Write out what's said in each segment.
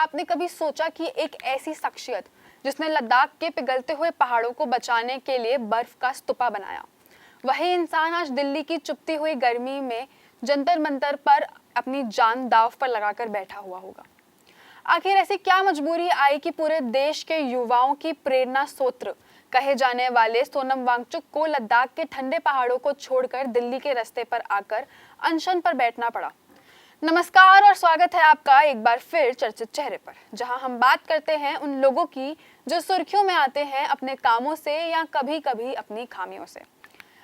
आपने कभी सोचा कि एक ऐसी शख्सियत जिसने लद्दाख के पिघलते हुए पहाड़ों को बचाने के लिए बर्फ का स्तूपा बनाया, वही इंसान आज दिल्ली की चुभती हुई गर्मी में जंतर मंतर पर अपनी जान दांव पर लगाकर बैठा हुआ होगा? आखिर ऐसी क्या मजबूरी आई कि पूरे देश के युवाओं की प्रेरणा स्रोत कहे जाने वाले सोनम वांगचुक को लद्दाख के ठंडे पहाड़ों को छोड़कर दिल्ली के रास्ते पर आकर अनशन पर बैठना पड़ा? नमस्कार और स्वागत है आपका एक बार फिर चर्चित चेहरे पर, जहां हम बात करते हैं उन लोगों की जो सुर्खियों में आते हैं अपने कामों से या कभी कभी अपनी खामियों से।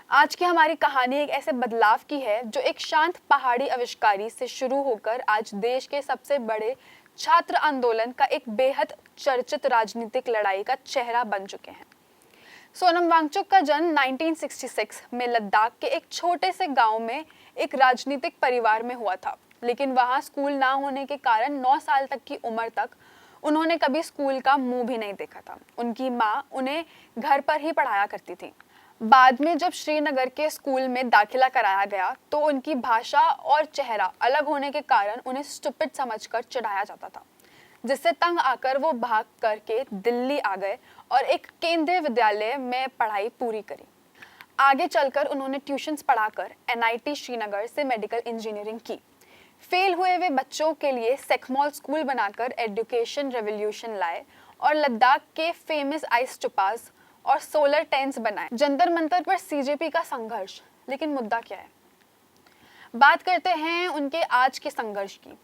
आज की हमारी कहानी एक ऐसे बदलाव की है जो एक शांत पहाड़ी आविष्कारी से शुरू होकर आज देश के सबसे बड़े छात्र आंदोलन का एक बेहद चर्चित राजनीतिक लड़ाई का चेहरा बन चुके हैं। सोनम वांगचुक का जन्म 1966 में लद्दाख के एक छोटे से गांव में एक राजनीतिक परिवार में हुआ था, लेकिन वहां स्कूल ना होने के कारण 9 साल तक की उम्र तक उन्होंने कभी स्कूल का मुंह भी नहीं देखा था। उनकी मां उन्हें घर पर ही पढ़ाया करती थी। बाद में जब श्रीनगर के स्कूल में दाखिला कराया गया तो उनकी भाषा और चेहरा अलग होने के कारण उन्हें स्टूपिड समझकर चिढ़ाया जाता था, जिससे तंग आकर वो भाग करके दिल्ली आ गए और एक केंद्रीय विद्यालय में पढ़ाई पूरी करी। आगे चलकर उन्होंने ट्यूशन्स पढ़ाकर NIT श्रीनगर से मेडिकल इंजीनियरिंग की। फेल हुए वे बच्चों के लिए सेखमॉल स्कूल बनाकर एजुकेशन रेवोल्यूशन लाए और लद्दाख के फेमस आइस स्टूपास और सोलर टेंट्स बनाए। जंतर मंतर पर CJP का संघर्ष, लेकिन मुद्दा क्या है? बात करते हैं उनके आज के संघर्ष की।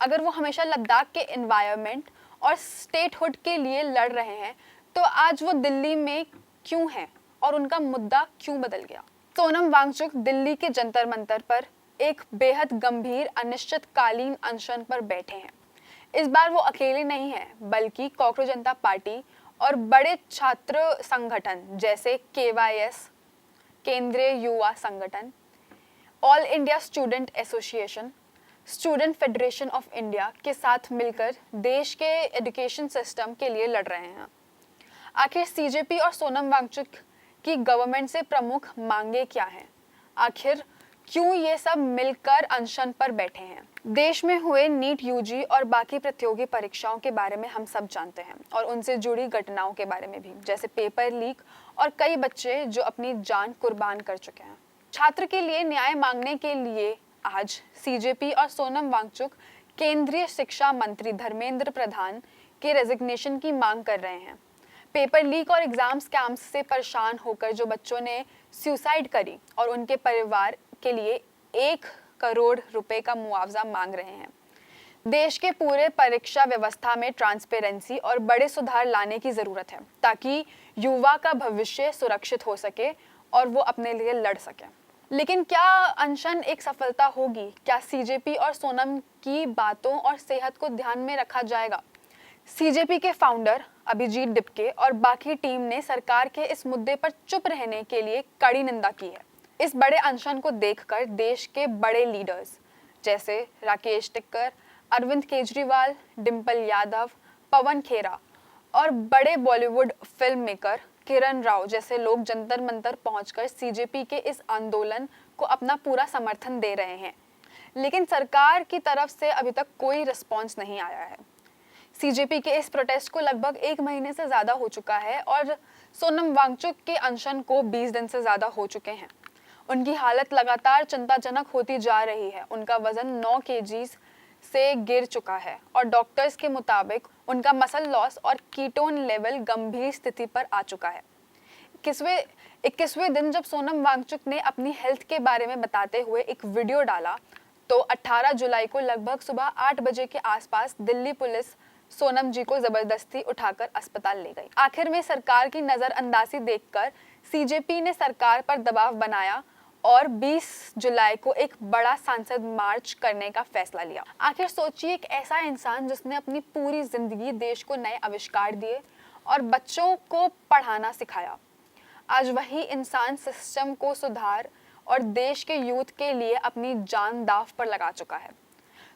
अगर वो हमेशा लद्दाख के एनवायरनमेंट और स्टेटहुड के लिए लड़ रहे हैं, तो आज वो दिल्ली में क्यों हैं और उनका मुद्दा क्यों बदल गया? सोनम वांगचुक दिल्ली के जंतर मंतर पर एक बेहद गंभीर अनिश्चितकालीन अनशन पर बैठे हैं। इस बार वो अकेले नहीं हैं, बल्कि कॉकरोच जनता पार्टी और बड़े छात्र संगठन जैसे KYS, केंद्रीय युवा संगठन, all India student association, student federation of India के साथ मिलकर देश के एजुकेशन सिस्टम के लिए लड़ रहे हैं। आखिर CJP और सोनम वांगचुक की गवर्नमेंट से प्रमुख मांगे क्या हैं? आखिर क्यों ये सब मिलकर अनशन पर बैठे हैं? देश में हुए नीट UG और बाकी प्रतियोगी परीक्षाओं के बारे में हम सब जानते हैं और उनसे जुड़ी घटनाओं के बारे में भी, जैसे पेपर लीक और कई बच्चे जो अपनी जान कुर्बान कर चुके हैं। छात्र के लिए न्याय मांगने के लिए आज CJP और सोनम वांगचुक केंद्रीय शिक्षा मंत्री धर्मेंद्र प्रधान के रेजिग्नेशन की मांग कर रहे हैं। पेपर लीक और एग्जाम स्कैम्स से परेशान होकर जो बच्चों ने सुसाइड करी और उनके परिवार के लिए 1 करोड़ रुपए का मुआवजा मांग रहे हैं। देश के पूरे परीक्षा व्यवस्था में ट्रांसपेरेंसी और बड़े सुधार लाने की जरूरत है, ताकि युवा का भविष्य सुरक्षित हो सके और वो अपने लिए लड़ सके। लेकिन क्या अनशन एक सफलता होगी? क्या CJP और सोनम की बातों और सेहत को ध्यान में रखा जाएगा? CJP के फाउंडर अभिजीत डिपके और बाकी टीम ने सरकार के इस मुद्दे पर चुप रहने के लिए कड़ी निंदा की है। इस बड़े अनशन को देखकर देश के बड़े लीडर्स जैसे राकेश टिक्कर, अरविंद केजरीवाल, डिंपल यादव, पवन खेरा और बड़े बॉलीवुड फिल्म मेकर किरण राव जैसे लोग जंतर मंतर पहुंचकर CJP के इस आंदोलन को अपना पूरा समर्थन दे रहे हैं। लेकिन सरकार की तरफ से अभी तक कोई रिस्पॉन्स नहीं आया है। CJP के इस प्रोटेस्ट को लगभग 1 महीने से ज़्यादा हो चुका है और सोनम वांगचुक के अनशन को 20 दिन से ज़्यादा हो चुके हैं। उनकी हालत लगातार चिंताजनक होती जा रही है। उनका वजन 9 kg से गिर चुका है और डॉक्टर्स के मुताबिक उनका मसल लॉस और कीटोन लेवल गंभीर स्थिति पर आ चुका है। 21वें दिन जब सोनम वांगचुक ने अपनी हेल्थ के बारे में बताते हुए एक वीडियो डाला, तो 18 जुलाई को लगभग सुबह 8 बजे के आसपास दिल्ली पुलिस सोनम जी को जबरदस्ती उठाकर अस्पताल ले गई। आखिर में सरकार की नजरअंदाजी देखकर CJP ने सरकार पर दबाव बनाया और 20 जुलाई को एक बड़ा सांसद मार्च करने का फैसला लिया। आखिर सोचिए, एक ऐसा इंसान जिसने अपनी पूरी जिंदगी देश को नए आविष्कार दिए और बच्चों को पढ़ाना सिखाया, आज वही इंसान सिस्टम को सुधार और देश के यूथ के लिए अपनी जान दांव पर लगा चुका है।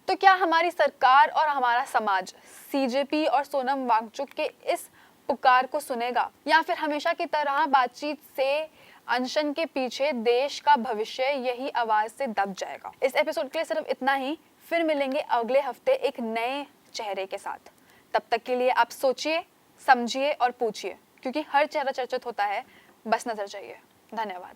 तो क्या हमारी सरकार और हमारा समाज CJP और सोनम वांगचुक के इस पुकार को सुनेगा, या फिर हमेशा की तरह बातचीत से अनशन के पीछे देश का भविष्य यही आवाज से दब जाएगा। इस एपिसोड के लिए सिर्फ इतना ही। फिर मिलेंगे अगले हफ्ते एक नए चेहरे के साथ। तब तक के लिए आप सोचिए, समझिए और पूछिए, क्योंकि हर चेहरा चर्चित होता है, बस नजर चाहिए। धन्यवाद।